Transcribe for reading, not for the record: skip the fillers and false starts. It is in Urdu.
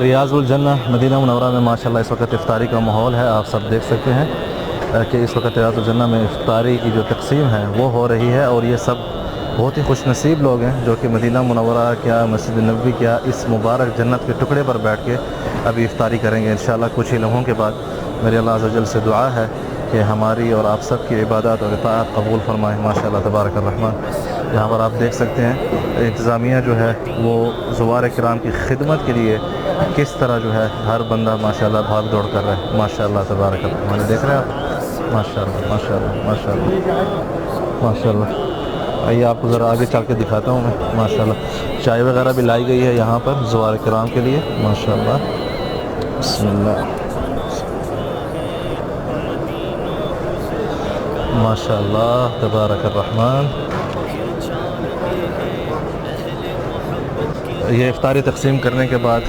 ریاض الجنہ مدینہ منورہ میں ماشاءاللہ اس وقت افطاری کا ماحول ہے. آپ سب دیکھ سکتے ہیں کہ اس وقت ریاض الجنہ میں افطاری کی جو تقسیم ہے وہ ہو رہی ہے, اور یہ سب بہت ہی خوش نصیب لوگ ہیں جو کہ مدینہ منورہ کیا, مسجد نبوی کیا, اس مبارک جنت کے ٹکڑے پر بیٹھ کے ابھی افطاری کریں گے انشاءاللہ کچھ ہی لمحوں کے بعد. میرے اللہ عز و جل سے دعا ہے کہ ہماری اور آپ سب کی عبادات اور اطاعت قبول فرمائیں ماشاءاللہ تبارک الرحمن. یہاں پر آپ دیکھ سکتے ہیں انتظامیہ جو ہے وہ زوار کرام کی خدمت کے لیے کس طرح جو ہے ہر بندہ ماشاءاللہ بھاگ دوڑ کر رہا ہے ماشاءاللہ تبارک الرحمن. دیکھ رہے ہیں آپ ماشاءاللہ ماشاءاللہ ماشاءاللہ ماشاءاللہ. آئیے آپ کو ذرا آگے چل کے دکھاتا ہوں میں. ماشاءاللہ چائے وغیرہ بھی لائی گئی ہے یہاں پر زوار کرام کے لیے ماشاءاللہ. بسم اللہ ماشاءاللہ تبارک الرحمن. یہ افطاری تقسیم کرنے کے بعد